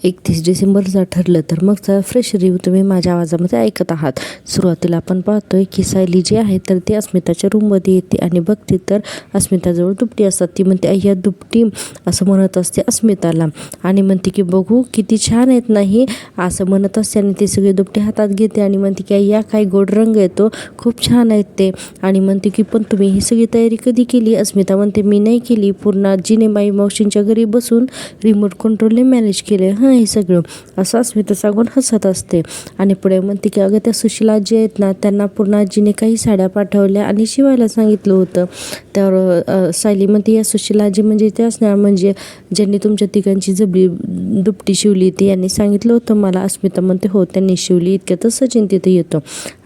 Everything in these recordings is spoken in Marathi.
31 डिसेंबरचा ठरलं तर मगचा फ्रेश रिव्ह्यू तुम्ही माझ्या आवाजामध्ये ऐकत आहात. सुरुवातीला आपण पाहतोय की सायली जी आहे तर ती अस्मिताच्या रूममध्ये येते आणि बघते तर अस्मिताजवळ दुपटी असतात. ती म्हणते अय्या दुपटी असं म्हणत असते अस्मिताला आणि म्हणते की बघू किती छान आहेत नाही असं म्हणत असते आणि ती सगळी दुपटी हातात घेते आणि म्हणते की अय्या काय गोड रंग येतो, खूप छान आहेत ते. आणि म्हणते की पण तुम्ही ही सगळी तयारी कधी केली? अस्मिता म्हणते मी नाही केली, पूर्ण आजीने माई मावशींच्या घरी बसून रिमोट कंट्रोलने मॅनेज केले हे सगळं, असं अस्मिता सांगून हसत असते. आणि पुढे म्हणते की अगं त्या सुशीला आजी आहेत ना, त्यांना पूर्ण आजीने काही साड्या पाठवल्या आणि शिवायला सांगितलं होतं. त्यावर सायली म्हणते या सुशीला आजी म्हणजे ते असणार म्हणजे ज्यांनी तुमच्या तिघांची दुपटी शिवली ती यांनी सांगितलं होतं मला. अस्मिता म्हणते हो त्यांनी शिवली. इतक्यातच सचिन तिथे येतो.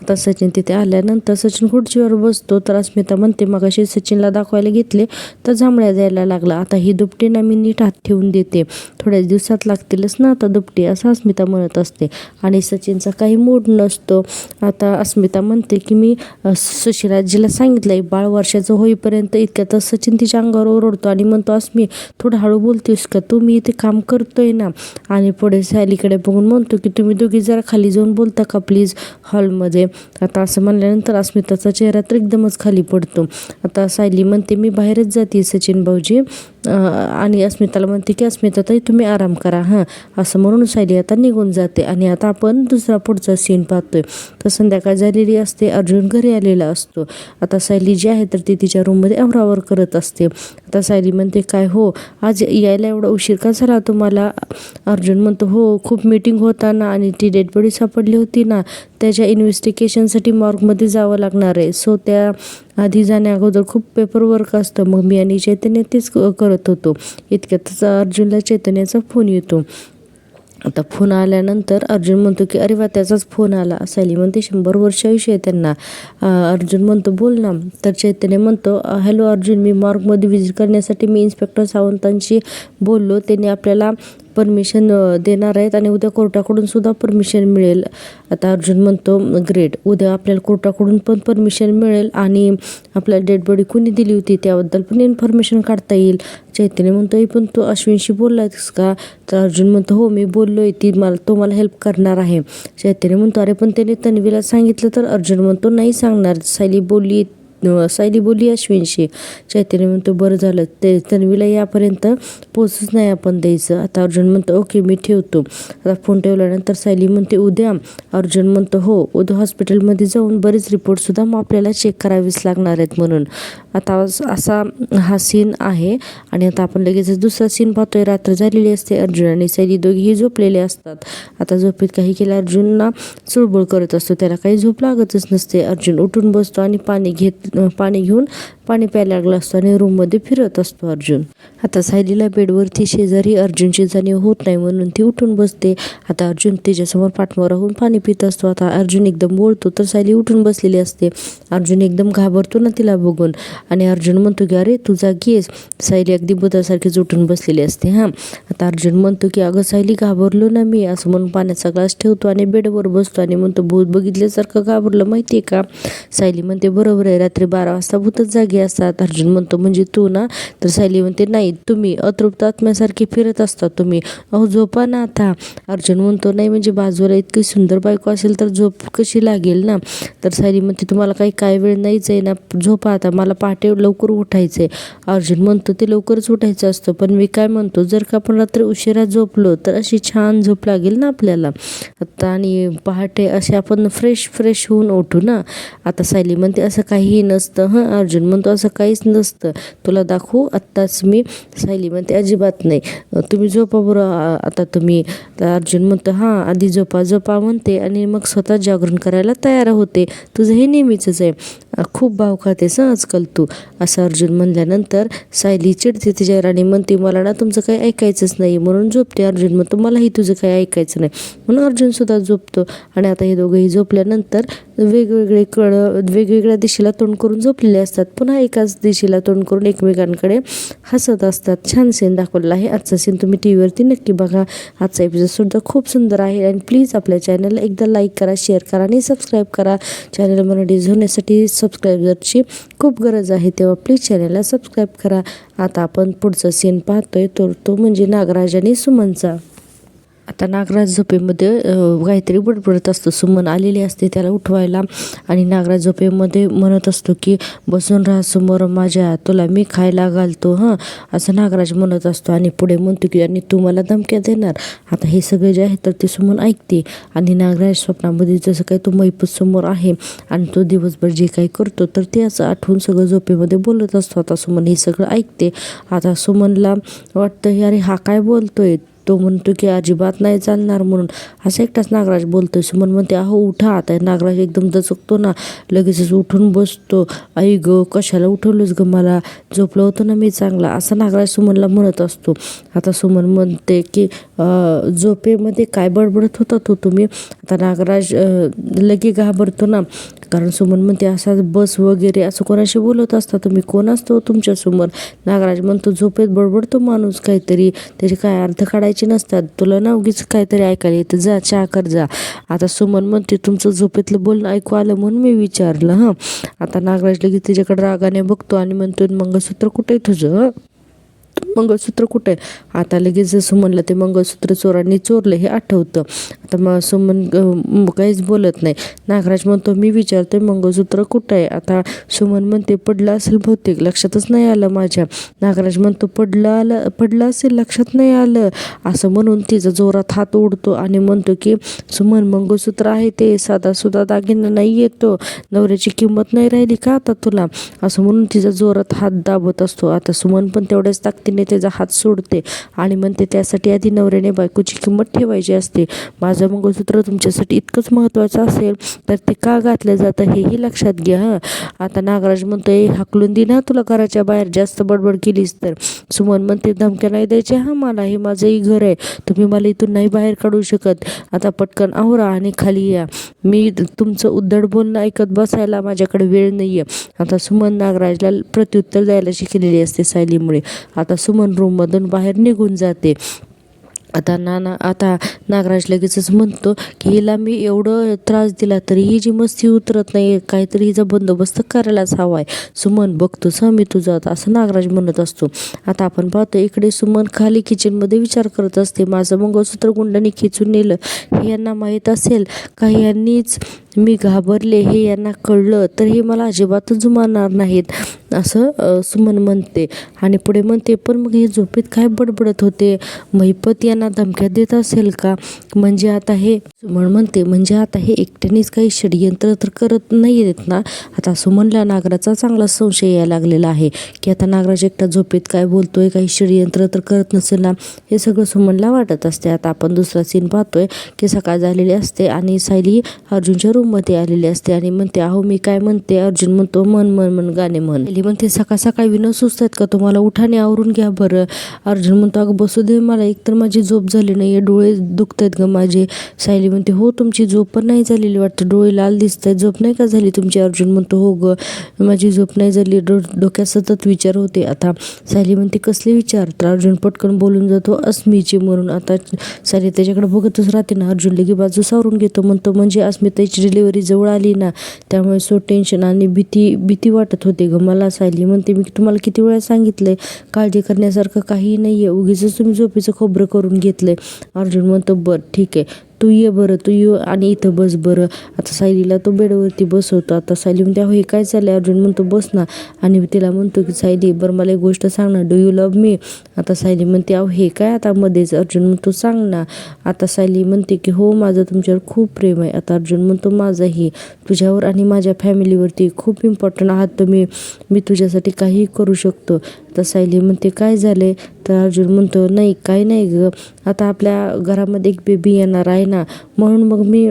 आता सचिन तिथे आल्यानंतर सचिन खुर्चीवर बसतो तर अस्मिता म्हणते मगाशी सचिनला दाखवायला घेतले तर जांभळ्या द्यायला लागला. आता ही दुपटी ना मी नीट हात ठेवून देते, थोड्याच दिवसात लागतीलच ना आता दुपटी, असं अस्मिता म्हणत असते. आणि सचिनचा काही मूड नसतो. आता अस्मिता म्हणते की मी सुशिलाजीला सांगितलंय बाळ वर्षाचं होईपर्यंत. इतक्यातच सचिन तिच्या अंगावर ओरडतो आणि म्हणतो अस्मी थोडं हळू बोलतेस का तू, मी इथे काम करतोय ना. आणि पुढे सायलीकडे बघून म्हणतो की तुम्ही दोघी जरा खाली जाऊन बोलता का प्लीज हॉलमध्ये. आता असं म्हणल्यानंतर अस्मिताचा चेहरा तर एकदमच खाली पडतो. आता सायली म्हणते मी बाहेरच जाते सचिन भाऊजी, आणि अस्मिताला म्हणते की अस्मिता ताई तुम्ही आराम करा हां, असं म्हणून सायली आता निघून जाते. आणि आता आपण दुसरा पुढचा सीन पाहतोय तर संध्याकाळ झालेली असते, अर्जुन घरी आलेला असतो. आता सायली जी आहे तर ती तिच्या रूममध्ये आवरावर करत असते. आता सायली म्हणते काय हो आज यायला एवढा उशीर का झाला तुम्हाला? अर्जुन म्हणतो हो खूप मीटिंग होता ना आणि ती डेड बॉडी सापडली होती ना, त्याच्या इन्व्हेस्टिगेशनसाठी मॉर्गमध्ये जावं लागणार आहे. सो त्या आधी जाण्या अगोदर खूप पेपरवर्क असतं, मग मी आणि चैतन्य तेच करत होतो. इतक्यातच अर्जुनला चैतन्याचा फोन येतो. आता फोन आल्यानंतर अर्जुन म्हणतो की अरे वा त्याचाच फोन आला. सायली म्हणते 100 वर्ष आयुष्य आहे त्यांना. अर्जुन म्हणतो बोल ना. तर चैतन्य म्हणतो हॅलो अर्जुन, मी मॉर्गमध्ये व्हिजिट करण्यासाठी मी इन्स्पेक्टर सावंतांशी बोललो, त्यांनी आपल्याला परमिशन देणार आहेत आणि उद्या कोर्टाकडून सुद्धा परमिशन मिळेल. आता अर्जुन म्हणतो ग्रेट, उद्या आपल्याला कोर्टाकडून पण परमिशन मिळेल आणि आपल्याला डेड बॉडी कुणी दिली होती त्याबद्दल पण इन्फॉर्मेशन काढता येईल. चैतन्य म्हणतो पण तू अश्विनशी बोललायस का? तर अर्जुन म्हणतो हो मी बोललोय, तो मला हेल्प करणार आहे. चैतन्य म्हणतो अरे पण त्याने तन्वीला सांगितलं तर? अर्जुन म्हणतो नाही सांगणार, सायली बोलली अश्विनशी. चैतन्य म्हणतो बरं झालं, ते तन्वीला यापर्यंत पोचच नाही आपण द्यायचं. आता अर्जुन म्हणतो ओके मी ठेवतो. आता फोन ठेवल्यानंतर सायली म्हणते उद्या? अर्जुन म्हणतो हो उद्या हॉस्पिटलमध्ये जाऊन बरेच रिपोर्टसुद्धा मग आपल्याला चेक करावेच लागणार आहेत म्हणून. आता असा हा सीन आहे. आणि आता आपण लगेच दुसरा सीन पाहतोय. रात्र झालेली असते, अर्जुन आणि सायली दोघेही झोपलेले असतात. आता झोपेत काही केलं अर्जुनला चुळबुळ करत असतो, त्याला काही झोप लागतच नसते. अर्जुन उठून बसतो आणि पाणी घेऊन पाणी प्यायला लागला असतो आणि रूममध्ये फिरत असतो अर्जुन. आता सायलीला बेडवरती शेजारी अर्जुनची जाणीव होत नाही म्हणून ती उठून बसते. आता अर्जुन तिच्यासमोर पाठमोरा होऊन पाणी पित असतो. आता अर्जुन एकदम बोलतो तर सायली उठून बसलेली असते. अर्जुन एकदम घाबरतो ना तिला बघून आणि अर्जुन म्हणतो की अरे तू जागी आहेस. सायली अगदी बुधासारखीच उठून बसलेली असते. हां, आता अर्जुन म्हणतो की अगं सायली घाबरलो ना मी, असं म्हणून पाण्याचा ग्लास ठेवतो आणि बेडवर बसतो आणि म्हणतो भूत बघितल्यासारखं घाबरलं माहिती आहे का? सायली म्हणते बरोबर आहे, रात्री 12 वाजता भूतच जागी असतात. अर्जुन म्हणतो म्हणजे तू ना? तर सायली म्हणते नाही तुम्ही अतृप्त आत्म्यासारखी फिरत असता तुम्ही, अहो झोपा ना आता. अर्जुन म्हणतो नाही म्हणजे बाजूला इतकी सुंदर बायको असेल तर झोप कशी लागेल ना. तर सायली म्हणते तुम्हाला काय वेळ नाहीच आहे ना, झोपा आता, मला पहाटे लवकर उठायचं आहे. अर्जुन म्हणतो ते लवकरच उठायचं असतं पण मी काय म्हणतो जर का आपण रात्री उशिरा झोपलो तर अशी छान झोप लागेल ना आपल्याला आता, आणि पहाटे असे आपण फ्रेश होऊन उठू ना. आता सायली म्हणते असं काहीही नसतं हां. अर्जुन म्हणतो असं काहीच नसतं, तुला दाखवू आत्ताच मी. सायली म्हणते अजिबात नाही, तुम्ही झोपा बरं आता तुम्ही. तर अर्जुन म्हणतो हां आधी झोपा म्हणते आणि मग स्वतः जागरण करायला तयार होते. तुझं हे नेहमीचंच आहे, खूप भाव खातेस आजकाल तू, असं अर्जुन म्हणल्यानंतर सायली चिडते तिच्यावर आणि म्हणते मला ना तुमचं काही ऐकायचंच नाही म्हणून झोपते. अर्जुन म्हणतो मलाही तुझं काही ऐकायचं नाही म्हणून अर्जुन सुद्धा झोपतो. आणि आता हे दोघंही झोपल्यानंतर वेगवेगळ्या दिशेला तोंड करून झोपलेले असतात, पुन्हा एकाच दिशेला तोंड करून एकमेकांकडे हसत असतात. छान सीन दाखवलेला आहे. आजचा सीन तुम्ही टी व्हीवरती नक्की बघा. आजचा एपिसोडसुद्धा खूप सुंदर आहे. आणि प्लीज आपल्या चॅनलला एकदा लाईक करा, शेअर करा आणि सबस्क्राईब करा. चॅनल मराठीज होण्यासाठी सबस्क्रायबरची खूप गरज आहे, तेव्हा प्लीज चॅनलला सबस्क्राईब करा. आता आपण पुढचा सीन पाहतोय तो म्हणजे नागराज आणि सुमनचा. आता नागराज झोपेमध्ये काहीतरी बडबडत असतो. सुमन आलेली असते त्याला उठवायला आणि नागराज झोपेमध्ये म्हणत असतो की बसून राहा समोर माझ्या, तुला मी खायला घालतो असं नागराज म्हणत असतो. आणि पुढे म्हणतो की आणि तू मला धमक्या देणार. आता हे सगळे जे आहे तर ते सुमन ऐकते आणि नागराज स्वप्नामध्ये जसं काही तो मैपत समोर आहे आणि तो दिवसभर जे काही करतो तर ते असं आठवून सगळं झोपेमध्ये बोलत असतो. आता सुमन हे सगळं ऐकते. आता सुमनला वाटतं अरे हा काय बोलतोय. तो म्हणतो की अजिबात नाही चालणार म्हणून. असं एकटाच नागराज बोलतोय. सुमन म्हणते अहो उठा. आता नागराज एकदम दचकतो ना, लगेचच उठून बसतो. आई ग कशाला उठवलंच ग, मला झोपलं होतं ना मी चांगला, असं नागराज सुमनला म्हणत असतो. आता सुमन म्हणते की झोपेमध्ये काय बडबडत होता तो तुम्ही. आता नागराज लगे घाबरतो ना, कारण सुमन म्हणते असा बस वगैरे असं कोणाशी बोलत असता तुम्ही, कोण असतो तुमच्यासमोर. नागराज म्हणतो झोपेत बडबडतो माणूस काहीतरी, त्याचे काय अर्थ काढायचे नसतात, तुला ना उगीच काहीतरी ऐकायला येतं, जा चहा कर जा. आता सुमन म्हणते तुमचं झोपेतलं बोलणं ऐकू आलं म्हणून मी विचारलं. आता नागराज लगेच तिच्याकडे रागाने बघतो आणि म्हणतो मंगळसूत्र कुठे आहे तुझं, मंगळसूत्र कुठे आहे. आता लगेच सुमनला ते मंगळसूत्र चोरांनी चोरलं हे आठवतं. आता मग सुमन काहीच बोलत नाही. नागराज म्हणतो मी विचारतोय मंगळसूत्र कुठं आहे. आता सुमन म्हणते पडलं असेल बहुतेक, लक्षातच नाही आलं माझ्या. नागराज म्हणतो पडलं असेल लक्षात नाही आलं, असं म्हणून तिचा जोरात हात ओढतो आणि म्हणतो की सुमन मंगळसूत्र आहे ते साधा सुद्धा दागिना नाही येतो, नवऱ्याची किंमत नाही राहिली का आता तुला, असं म्हणून तिचा जोरात हात दाबत असतो. आता सुमन पण तेवढ्याच ताकदीने त्याचा हात सोडते आणि म्हणते त्यासाठी आधी नवऱ्याने बायकोची किंमत ठेवायची असते. माझं मंगळसूत्र तुमच्यासाठी इतकंच महत्त्वाचं असेल तर ते का घातलं जातं हेही लक्षात घ्या. आता नागराज म्हणतोय हाकलून दे ना तुला घराच्या बाहेर जास्त बडबड केलीस तर. सुमन म्हणते धमक्या नाही द्यायच्या मला, हे माझंही घर आहे, तुम्ही मला इथून नाही बाहेर काढू शकत. आता पटकन आवरा आणि खाली या, मी तुमचं उद्धट बोलणं ऐकत बसायला माझ्याकडे वेळ नाही आहे. आता सुमन नागराजला प्रत्युत्तर द्यायला शिकलेली असते सायलीमुळे. आता सुमन रूममधून बाहेर निघून जाते. आता नागराज लगेचच म्हणतो की हिला मी एवढं त्रास दिला तरी ही जी मस्ती उतरत नाही, काहीतरी हिचा बंदोबस्त करायलाच हवा आहे. सुमन बघतोस मी तुझं, असं नागराज म्हणत असतो. आता आपण पाहतो इकडे सुमन खाली किचनमध्ये विचार करत असते, माझं मंगळसूत्र गुंडांनी खिचून नेलं हे यांना माहीत असेल का, यांनीच मी घाबरले हे यांना कळलं तर हे मला अजिबातच जुमानणार नाहीत, असं सुमन म्हणते. आणि पुढे म्हणते पण मग हे झोपेत काय बडबडत होते, महिपत यांना धमक्या देत असेल का, म्हणजे आता हे सुमन म्हणते म्हणजे आता हे एकट्यानेच काही षडयंत्र तर करत नाही आहेत ना. आता सुमनला नागराचा चांगला संशय यायला लागलेला आहे की आता नागराज एकटा झोपेत काय बोलतोय, काही षडयंत्र तर करत नसेल ना, हे सगळं सुमनला वाटत असते. आता आपण दुसरा सीन पाहतोय की सकाळ झालेली असते आणि सायली अर्जुनच्या रूममध्ये आलेली असते आणि म्हणते अहो मी काय म्हणते. अर्जुन म्हणतो मन गाणे म्हण. सायली म्हणते सकाळ सकाळी विनोद सुचतात का तुम्हाला, उठाने आवरून घ्या बरं. अर्जुन म्हणतो अगं बसू दे मला, एकतर माझी झोप झाली नाही, डोळे दुखत आहेत ग माझे. सायली म्हणते हो तुमची झोप पण नाही झालेली वाटतं, डोळे लाल दिसत आहेत, झोप नाही का झाली तुमची. अर्जुन म्हणतो हो ग माझी झोप नाही झाली, डोक्यात सतत विचार होते. आता सायली म्हणते कसले विचार, तर अर्जुन पटकन बोलून जातो अस्मीची म्हणून. आता सायली त्याच्याकडे बघतच राहते ना. अर्जुन लगे बाजू सावरून घेतो, म्हणतो म्हणजे अस्मिताची डिलिव्हरी जवळ आली ना त्यामुळे सो टेन्शन आणि भीती वाटत होते ग मला. सायली म्हणते मी तुम्हाला किती वेळा सांगितलंय काळजी करण्यासारखं काही नाही आहे, उगीच तुम्ही झोपेचं खोबरं करून घेतलंय. अर्जुन म्हणतो बरं ठीक आहे तू ये बरं, तू ये आणि इथं बस बरं. आता सायलीला तो बेडवरती बसवतो. आता सायली म्हणते अहो हे काय चाललंय. अर्जुन म्हणतो बस ना आणि तिला म्हणतो की सायली बरं मला एक गोष्ट सांग ना, डू यू लव्ह मी. आता सायली म्हणते अहो हे काय आता मध्येच. अर्जुन म्हणतो सांग ना. आता सायली म्हणते की हो माझं तुमच्यावर खूप प्रेम आहे. आता अर्जुन म्हणतो माझंही तुझ्यावर आणि माझ्या फॅमिलीवरती खूप इम्पॉर्टंट आहात तुम्ही, मी तुझ्यासाठी काहीही करू शकतो. तर सायली म्हणते काय झाले. तर अर्जुन म्हणतो नाही काही नाही ग, आता आपल्या घरामध्ये एक बेबी येणार आहे ना म्हणून मग मी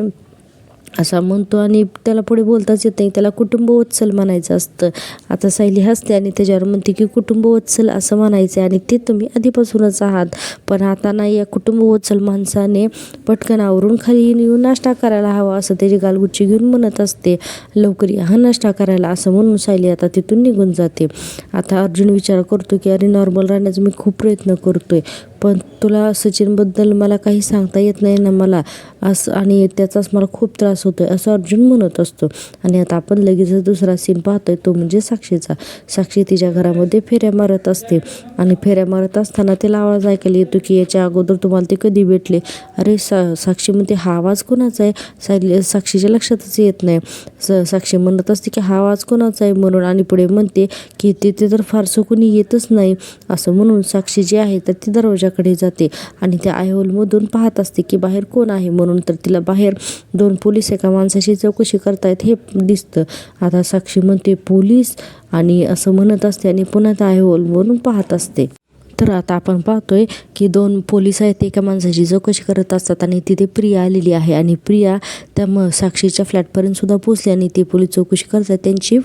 असा म्हणतो. आणि त्याला पुढे बोलताच येत नाही, त्याला कुटुंबवत्सल म्हणायचं असतं. आता सायली हसते आणि त्याच्यावर म्हणते की कुटुंबवत्सल असं म्हणायचं आणि ते तुम्ही आधीपासूनच आहात, पण आता नाही या कुटुंबवत्सल माणसाने पटकन आवरून खाली येऊन नाश्ता करायला हवा, असं त्याची गालगुच्ची घेऊन म्हणत असते. लवकर या हा नाश्ता करायला, असं म्हणून सायली आता तिथून निघून जाते. आता अर्जुन विचार करतो की अरे नॉर्मल राहण्याचा मी खूप प्रयत्न करतोय पण तुला सचिनबद्दल मला काही सांगता येत नाही ना मला असं, आणि त्याचाच मला खूप त्रास होतोय असं अर्जुन म्हणत असतो. आणि आता आपण लगेचच दुसरा सीन पाहतोय, तो म्हणजे साक्षीचा. साक्षी तिच्या घरामध्ये फेऱ्या मारत असते आणि फेऱ्या मारत असताना तिला आवाज ऐकायला येतो की याच्या अगोदर तुम्हाला ते कधी भेटले. अरे साक्षी म्हणते हा आवाज कोणाचा आहे. साक्षीच्या लक्षातच येत नाही. साक्षी म्हणत असते की हा आवाज कोणाचा आहे म्हणून, आणि पुढे म्हणते की तिथे तर फारसं कोणी येतच नाही असं म्हणून साक्षी जी आहे तर ती दरवाजाकडे जाते आणि त्या आयहोलमधून पाहत असते की बाहेर कोण आहे म्हणून. तर तिला बाहेर 2 पोलीस एका माणसाची चौकशी करतायत हे दिसतं. आता साक्षी म्हणते पोलीस आणि असं म्हणत असते आणि पुन्हा त्या आयहोलवरून पाहत असते. तर आता आपण पाहतोय की 2 पोलीस आहेत, एका माणसाची चौकशी करत असतात आणि तिथे प्रिया आलेली आहे आणि प्रिया त्या साक्षीच्या फ्लॅटपर्यंत सुद्धा पोचली आणि ते पोलीस चौकशी करतात, त्यांची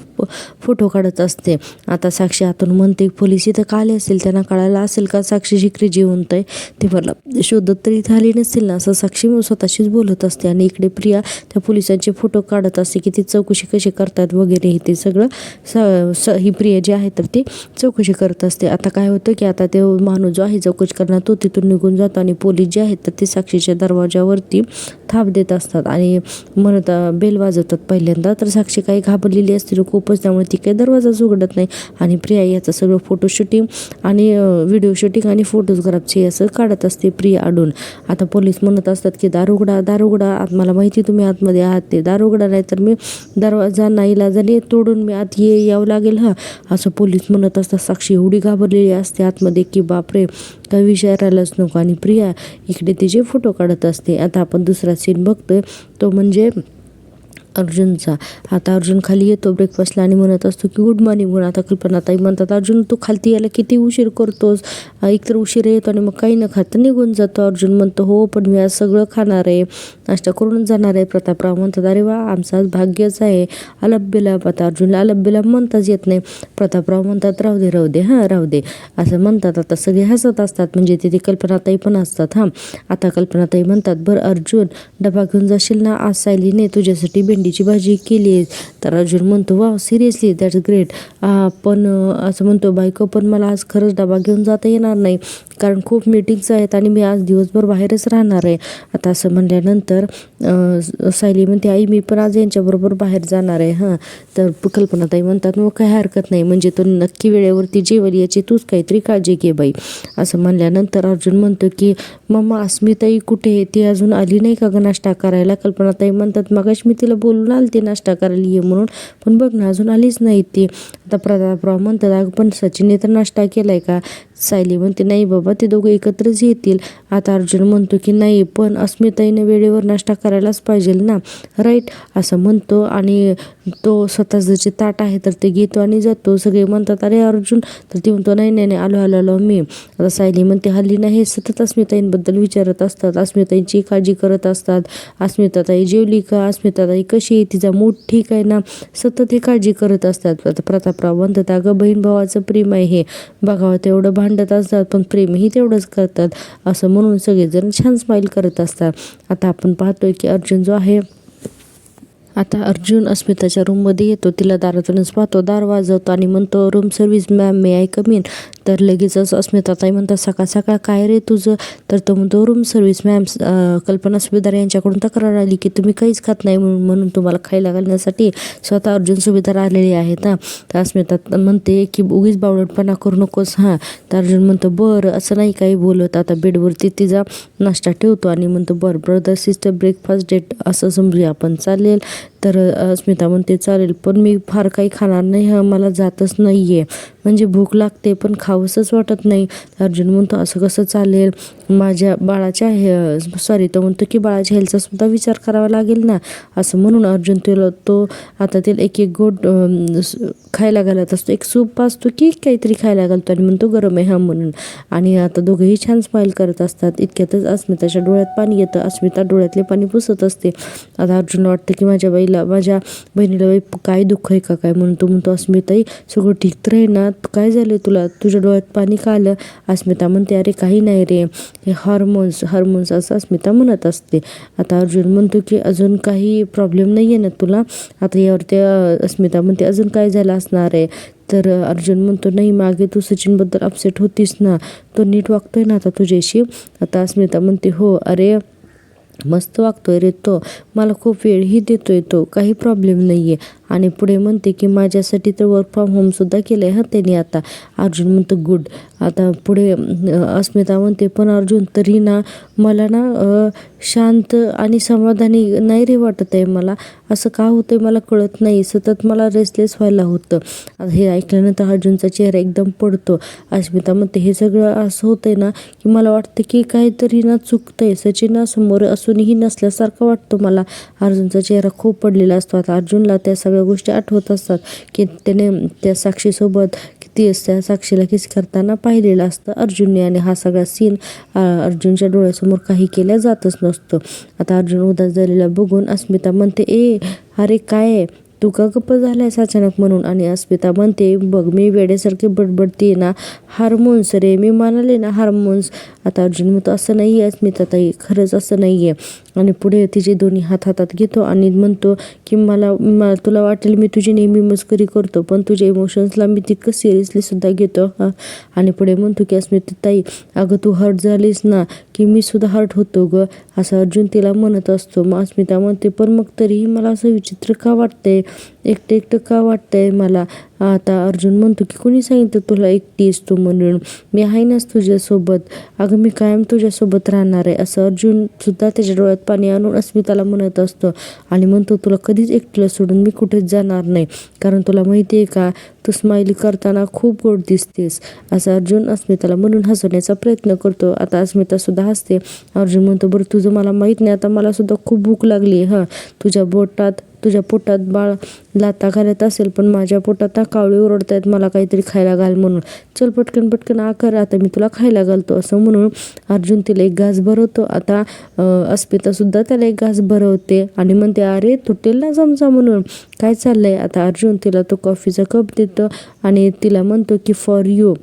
फोटो काढत असते. आता साक्षी आतून म्हणते पोलीस इथं का आले असेल, त्यांना कळायला असेल का साक्षीची क्री जिवंत आहे, ते मला शोधत तरी इथं आली नसतील ना असं साक्षी स्वतःशीच बोलत असते. आणि इकडे प्रिया त्या पोलिसांचे फोटो काढत असते की ती चौकशी कशी करतात वगैरे हे ते सगळं ही प्रिया जी आहे तर ती चौकशी करत असते. आता काय होतं की आता ते माणूस जो आहे चौकशी करणार तो तिथून निघून जातो आणि पोलीस जे आहेत तर ते साक्षीच्या दरवाजावरती थाप देत असतात आणि म्हणत बेल वाजवतात पहिल्यांदा. तर साक्षी काही घाबरलेली असते खूपच, त्यामुळे ती काही दरवाजाच उघडत नाही आणि प्रिया याचं सगळं फोटो शूटिंग आणि व्हिडिओ शूटिंग आणि फोटोग्राफची असं काढत असते प्रिया अडून. आता पोलीस म्हणत असतात की दार उघडा, दार उघडा, मला माहिती तुम्ही आतमध्ये आहात, ते दार उघडा नाही तर मी दरवाजा नाईलाजाने तोडून मी आत यावं लागेल हा असं पोलीस म्हणत असतात. साक्षी एवढी घाबरलेली असते आतमध्ये की बापरे काही विचारायलाच नको. आणि प्रिया इकडे तिचे फोटो काढत असते. आता आपण दुसरा सीन बघतोय, तो म्हणजे अर्जुनचा. आता अर्जुन खाली येतो ब्रेकफास्टला आणि म्हणत असतो की गुड मॉर्निंग म्हणून. आता कल्पनाताई म्हणतात अर्जुन तू खालती यायला किती उशीर करतोस, एकतर उशीर येतो आणि मग काही न खाता निघून जातो. अर्जुन म्हणतो हो पण मी आज सगळं खाणार आहे, नाश्ता करूनच जाणार आहे. प्रतापराव म्हणतात अरे वा आमचं आज भाग्यच आहे, अलब्बिलाब. आता अर्जुनला अलब्बिलाब म्हणताच येत नाही. प्रतापराव म्हणतात राहू दे राहू दे हां राहू दे असं म्हणतात. आता सगळे हसत असतात, म्हणजे तिथे कल्पनाताई पण असतात. आता कल्पनाताई म्हणतात बरं अर्जुन डबा घेऊन जाशील ना, आज सायलीने तुझ्यासाठी भेंडीची भाजी केली आहे. तर अर्जुन म्हणतो वा सिरियसली दॅट्स ग्रेट. पण असं म्हणतो बायको पण मला आज खरंच डबा घेऊन जाता येणार नाही कारण खूप मीटिंग्स आहेत आणि मी आज दिवसभर बाहेरच राहणार आहे. आता असं म्हणल्यानंतर सायली म्हणते आई मी पण आज यांच्याबरोबर बाहेर जाणार आहे. तर कल्पनाताई म्हणतात मग काही हरकत नाही, म्हणजे तो नक्की वेळेवरती जेवेल याची तूच काहीतरी काळजी घे बाई असं म्हणल्यानंतर अर्जुन म्हणतो की मम्मा अस्मिताई कुठे आहे, ती अजून आली नाही का ग नाश्ता करायला. कल्पनाताई म्हणतात मगाशी मी तिला बोलून आलते नाश्ता करायला ये म्हणून, पण बघ ना अजून आलीच नाही ती. आता प्रतापराव म्हणतात अगं पण सचिनने तर नाश्ता केलाय का. सायली म्हणते नाही बाबा ते दोघं एकत्रच येतील. आता अर्जुन म्हणतो की नाही पण अस्मिताईने वेळेवर नाश्ता करायलाच पाहिजे ना राईट असं म्हणतो आणि तो स्वतःचं जे ताट आहे तर ते घेतो आणि जातो. सगळे म्हणतात अरे अर्जुन, तर ते म्हणतो नाही नाही नाही आलो आलो आलो मी. आता सायली म्हणते हल्ली ना हे सतत अस्मिताईंबद्दल विचारत असतात, अस्मिताईंची काळजी करत असतात, अस्मिताताई जेवली का, अस्मिताताई कशी आहे, तिचा मूड ठीक आहे ना, सतत हे काळजी करत असतात. आता प्रतापराव म्हणतात अगं बहीण भावाचं प्रेम आहे हे, बघावं तेवढं भांडत असतात पण प्रेमही तेवढंच करतात असं म्हणून सगळेजण छान स्माईल करत असतात. आता आपण पाहतोय की अर्जुन जो आहे आता अर्जुन अस्मिताच्या रूममध्ये येतो, तिला दारातूनच पाहतो, दार वाजवतो आणि म्हणतो room service ma'am may I come in. तर लगेचच अस्मिताताई म्हणतात सकाळ सकाळ काय रे तुझं. तर तो म्हणतो रूम सर्व्हिस मॅम, कल्पना सुभेदार यांच्याकडून तक्रार आली की तुम्ही काहीच खात नाही म्हणून तुम्हाला खायला घालण्यासाठी स्वतः अर्जुन सुभेदार आलेले आहेत. तर अस्मिता म्हणते की उगीच बावळटपणा करू नकोस. तर अर्जुन म्हणतो बरं असं नाही काही बोलत. आता बेडवरती तिचा नाश्ता ठेवतो आणि म्हणतो बरं ब्रदर सिस्टर ब्रेकफास्ट डेट असं समजूया आपण, चालेल. तर अस्मिता म्हणते चालेल पण मी फार काही खाणार नाही, मला जातच नाही आहे, म्हणजे भूक लागते पण खावंसंच वाटत नाही. अर्जुन म्हणतो असं कसं चालेल, माझ्या बाळाच्या सॉरी तो म्हणतो की बाळाच्या हेल्थचा सुद्धा विचार करावा लागेल ना असं म्हणून अर्जुन तो आता त्याला एक एक गोट खायला घालत असतो, एक सूप असतो की काहीतरी खायला घालतो आणि म्हणतो गरम आहे म्हणून. आणि आता दोघंही छान स्माईल करत असतात. इतक्यातच अस्मिताच्या डोळ्यात पाणी येतं, अस्मिता डोळ्यातले पाणी पुसत असते. आता अर्जुनला वाटतं की माझ्या बहिणीला बाई काय दुःख आहे का काय, म्हणून तो म्हणतो अस्मिताई सगळं ठीक तर आहे ना, काय झालं तुला, तुझ्या डोळ्यात पाणी का आलं. अस्मिता म्हणते अरे काही नाही रे, हे हार्मोन्स असं अस्मिता म्हणत असते. आता अर्जुन म्हणतो की अजून काही प्रॉब्लेम नाही आहे ना तुला. आता यावरती अस्मिता म्हणते अजून काय झालं असणार आहे. तर अर्जुन म्हणतो, नाही मागे तू सचिनबद्दल अपसेट होतीस ना, तो नीट वागतोय ना आता तुझ्याशी? आता अस्मिता म्हणते, हो अरे मस्त वागतोय रे तो, मला खूप वेळही देतोय तो, काही प्रॉब्लेम नाही आहे. आणि पुढे म्हणते की माझ्यासाठी तर वर्क फ्रॉम होमसुद्धा केलं आहे त्याने आता. अर्जुन म्हणतो गुड. आता पुढे अस्मिता म्हणते, पण अर्जुन तरी ना मला ना शांत आणि समाधानी नाही रे वाटत आहे मला, असं का होतंय मला कळत नाही, सतत मला रेस्टलेस व्हायला होतं. हे ऐकल्यानंतर अर्जुनचा चेहरा एकदम पडतो. अस्मिता म्हणते, हे सगळं असं होतंय ना की मला वाटतं की काहीतरी ना चुकतंय, सचिनासमोर असूनही नसल्यासारखं वाटतं मला. अर्जुनचा चेहरा खूप पडलेला असतो. आता अर्जुनला त्या सगळ्या गोष्टी आठवत असतात की त्याने त्या साक्षीसोबत किती त्या साक्षीला किस करताना पाहिलेलं असतं अर्जुनने, आणि हा सगळा सीन अर्जुनच्या डोळ्यासमोर काही केल्या जातच नसतो. आता अर्जुन उदास झालेला बघून अस्मिता म्हणते, अरे काय तू का गप्प झालायस अचानक म्हणून? आणि अस्मिता म्हणते, बघ मी वेड्यासारखी बडबडते ना, हार्मोन्स रे, मी म्हणाले ना हार्मोन्स. आता अर्जुन म्हणतो, असं नाही आहे अस्मिता ताई, खरंच असं नाही आहे. आणि पुढे तिचे दोन्ही हात हातात घेतो आणि म्हणतो की मला तुला वाटेल मी तुझी नेहमी मस्करी करतो, पण तुझ्या इमोशन्सला मी तितकं सिरियसलीसुद्धा घेतो. आणि पुढे म्हणतो की अस्मिता ताई, अगं तू हर्ट झालीस ना की मी सुद्धा हर्ट होतो ग, असं अर्जुन तिला म्हणत असतो. मग अस्मिता म्हणते, पण मग तरीही मला असं विचित्र का वाटतंय, एकटं एकटं का वाटतंय मला? आता अर्जुन म्हणतो की कोणी सांगितलं तुला एकटीस तू म्हणून, मी आहे नाच तुझ्यासोबत, अगं मी कायम तुझ्यासोबत राहणार आहे, असं अर्जुन सुद्धा त्याच्या डोळ्यात पाणी आणून अस्मिताला म्हणत असतो. आणि म्हणतो, तुला कधीच एकटीला सोडून मी कुठेच जाणार नाही, कारण तुला माहिती आहे का, तू स्माइली करताना खूप गोड दिसतेस, असं अर्जुन अस्मिताला म्हणून हसवण्याचा प्रयत्न करतो. आता अस्मिता सुद्धा हसते. अर्जुन म्हणतो, बरं तुझं मला माहीत नाही, आता मला सुद्धा खूप भूक लागली आहे. तुझ्या पोटात बाळ लाथा घालत असेल, पण माझ्या पोटात कावळे ओरडतायत मला काहीतरी खायला घाल म्हणून, चल पटकन पटकन आकर, आता मी तुला खायला घालतो, असं म्हणून अर्जुन तिला एक घास भरवतो. आता अस्मिता सुद्धा त्याला एक घास भरवते आणि म्हणते, अरे तुटेल ना चमचा म्हणून, काय चाललंय? आता अर्जुन तिला तो कॉफीचा कप देतो आणि तिला म्हणतो की फॉर यू,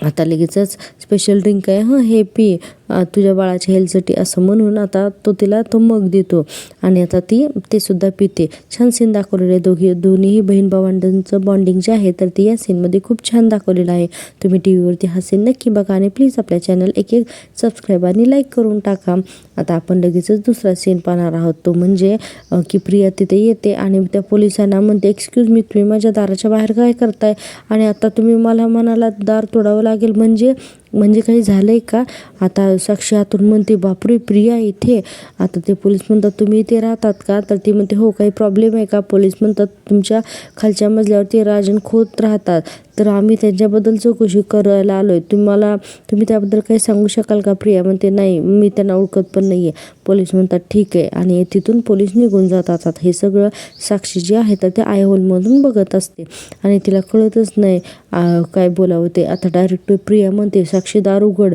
आता लगेचच स्पेशल ड्रिंक आहे हे पी तुझ्या बाळाच्या हेल्थसाठी, असं म्हणून आता तो तिला तो मग देतो आणि आता ते सुद्धा पिते. छान सीन दाखवलेलं आहे. दोन्हीही बहीण भावंडांचं बॉन्डिंग जे आहे तर ते या सीनमध्ये खूप छान दाखवलेलं आहे. तुम्ही टी व्हीवरती हा सीन नक्की बघा आणि प्लीज आपल्या चॅनल एक सबस्क्राईब आणि लाईक करून टाका. आता आपण लगेचच दुसरा सीन पाहणार आहोत, तो म्हणजे की प्रिया तिथे येते आणि त्या पोलिसांना म्हणते, एक्सक्यूज मी, तुम्ही माझ्या दाराच्या बाहेर काय करताय आणि आता तुम्ही मला म्हणाला दार तोडावं लागेल, म्हणजे काही झालंय का? आता साक्षी आतून म्हणते, बापरे प्रिया इथे? आता ते पोलीस म्हणतात, तुम्ही इथे राहतात का? तर ती म्हणते, हो, काही प्रॉब्लेम आहे का? पोलीस म्हणतात, तुमच्या खालच्या मजल्यावरती राजन खोत राहतात, तर आम्ही त्यांच्याबद्दल चौकशी करायला आलोय, तुम्ही त्याबद्दल काही सांगू शकाल का? प्रिया म्हणते, नाही मी त्यांना ओळखत पण नाही आहे. पोलीस म्हणतात, ठीक आहे, आणि तिथून पोलीस निघून जातात. हे सगळं साक्षी जी आहे तर त्या आयहोलमधून बघत असते आणि तिला कळतच नाही काय बोलावं ते. आता डायरेक्ट प्रिया म्हणते, साक्षी दार उघड.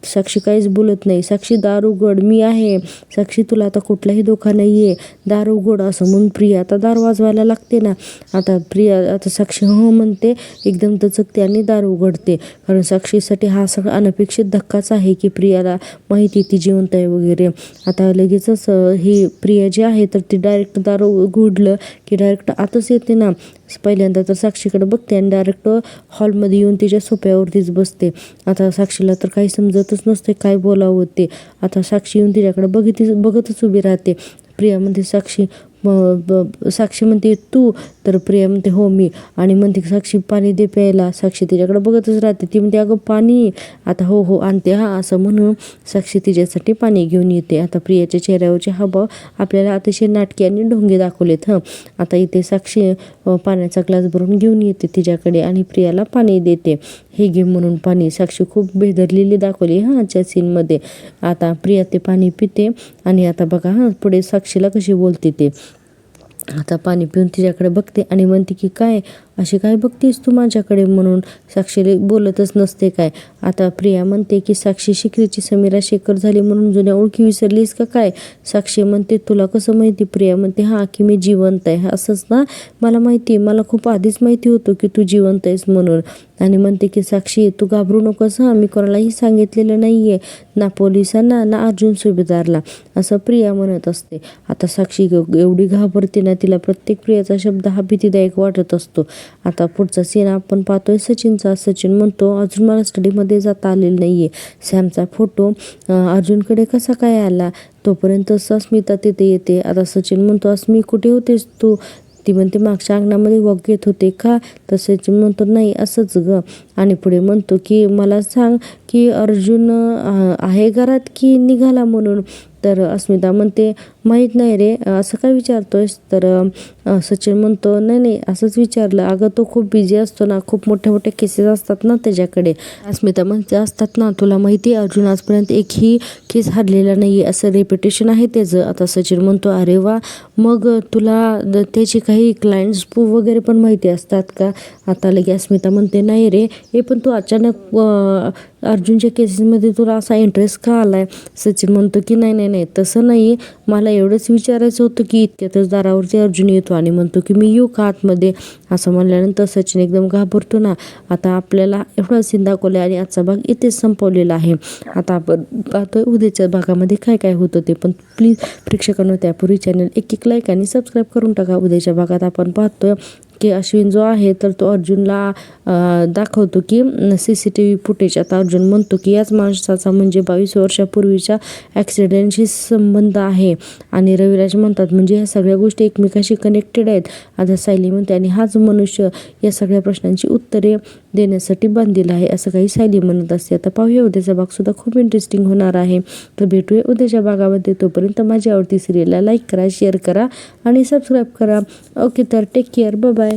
साक्षी काहीच बोलत नाही. साक्षी दार उघड, मी आहे साक्षी, तुला आता कुठलाही धोका नाही आहे, दार उघड, असं म्हणून प्रिया आता दार वाजवायला लागते ना. आता साक्षी हो म्हणते, एकदम दचकते आणि दार उघडते, कारण साक्षीसाठी हा सगळा अनपेक्षित धक्काच आहे की प्रियाला माहिती ती जिवंत आहे वगैरे. आता लगेचच ही प्रिया जी आहे तर ती डायरेक्ट दार उघडलं की डायरेक्ट आतच येते ना. पहिल्यांदा तर साक्षीकडे बघते आणि डायरेक्ट हॉलमध्ये येऊन तिच्या सोफ्यावरतीच बसते. आता साक्षीला तर काही समजतच नसते काय बोलावं ते. आता साक्षी येऊन तिच्याकडे बघतच उभी राहते. प्रिया म्हणते, साक्षी म्हणते, तू? तर प्रिया म्हणते, हो मी. आणि म्हणते, साक्षी पाणी दे प्यायला. साक्षी तिच्याकडे बघतच राहते. ती म्हणते, अगं पाणी? आता हो आणते असं म्हणून साक्षी तिच्यासाठी पाणी घेऊन येते. आता प्रियाच्या चेहऱ्यावरचे हावभाव आपल्याला अतिशय नाटकी आणि ढोंगी दाखवलेत. आता इथे साक्षी पाण्याचा ग्लास भरून घेऊन येते तिच्याकडे आणि प्रियाला पाणी देते. हे घे म्हणून पाणी. साक्षी खूप बेदरलेली दाखवली आजच्या सीनमध्ये. आता प्रिया ते पाणी पिते आणि आता बघा पुढे साक्षीला कशी बोलते ते. आता पाणी पिऊन तिच्याकडे बघते आणि म्हणते की काय अशी काय बघतेस तू माझ्याकडे म्हणून. साक्षी बोलतच नसते काय. आता प्रिया म्हणते की साक्षी शिकरीची समीरा शेखर झाली म्हणून जुन्या ओळखी विसरलीस का काय? साक्षी म्हणते, तुला कसं माहिती? प्रिया म्हणते, की मी जिवंत आहे. असंच ना, मला माहिती, मला खूप आधीच माहिती होतं की तू जिवंत आहेस म्हणून. आणि म्हणते की साक्षी तू घाबरू नकोस, मी कोणालाही सांगितलेलं नाही आहे, ना पोलिसांना ना अर्जुन सुभेदारला, असं प्रिया म्हणत असते. आता साक्षी एवढी घाबरते ना, तिला प्रत्येक प्रियाचा शब्द हा भीतीदायक वाटत असतो. आता पुढचा सीन आपण पाहतोय सचिनचा. सचिन म्हणतो अजून मला स्टडीमध्ये जाता आलेलं नाही आहे. सॅमचा फोटो अर्जुनकडे कसा काय आला? तोपर्यंत अस्मिता तिथे येते. आता सचिन म्हणतो अस्मी कुठे होतेस तू? ती म्हणते मागच्या अंगणामध्ये वॉक घेत होते का? तर सचिन म्हणतो नाही असंच ग. आणि पुढे म्हणतो की मला सांग की अर्जुन आहे घरात की निघाला म्हणून. तर अस्मिता म्हणते माहीत नाही रे, असं काय विचारतोयस? तर सचिन म्हणतो नाही नाही असंच विचारलं. अगं तो खूप बिझी असतो ना, खूप मोठ्या मोठ्या केसेस असतात ना त्याच्याकडे. अस्मिता म्हणते असतात ना, तुला माहिती आहे अर्जुन आजपर्यंत एकही केस हरलेला नाही आहे असं रेप्युटेशन आहे त्याचं. आता सचिन म्हणतो अरे वा, मग तुला त्याची काही क्लायंट्स वगैरे पण माहिती असतात का? आता लगे अस्मिता म्हणते नाही रे, हे पण तू अचानक अर्जुनच्या केसेसमध्ये तुला असा इंटरेस्ट का आला आहे? सचिन म्हणतो की नाही नाही नाही तसं नाही, मला एवढंच विचारायचं होतं की इतक्यातच दारावरती अर्जुन येतो आणि म्हणतो की मी येऊ का आतमध्ये? असं म्हणल्यानंतर सचिन एकदम घाबरतो ना. आता आपल्याला एवढा सीन दाखवला आणि आजचा भाग इथेच संपवलेला आहे. आता आपण पाहतोय उद्याच्या भागामध्ये काय काय होतं ते. पण प्लीज प्रेक्षकांनो त्यापूर्वी चॅनल एक लाईक आणि सबस्क्राईब करून टाका. उद्याच्या भागात आपण पाहतोय की अश्विन जो आहे तर तो अर्जुनला दाखवतो की CCTV फुटेज. आता अर्जुन म्हणतो की याच माणसाचा म्हणजे 22 वर्षापूर्वीच्या ॲक्सिडेंटशी संबंध आहे. आणि रविराज म्हणतात म्हणजे ह्या सगळ्या गोष्टी एकमेकाशी कनेक्टेड आहेत. आता सायली म्हणते आणि हाच मनुष्य या सगळ्या प्रश्नांची उत्तरे देण्यासाठी बांधील आहे असं काही सायली म्हणत असते. आता पाहूया उद्याचा भागसुद्धा खूप इंटरेस्टिंग होणार आहे. तर भेटूया उद्याच्या भागामध्ये. तोपर्यंत माझी आवडती सिरियलला लाईक करा, शेअर करा आणि सबस्क्राईब करा. ओके तर टेक केअर, बाय बाय.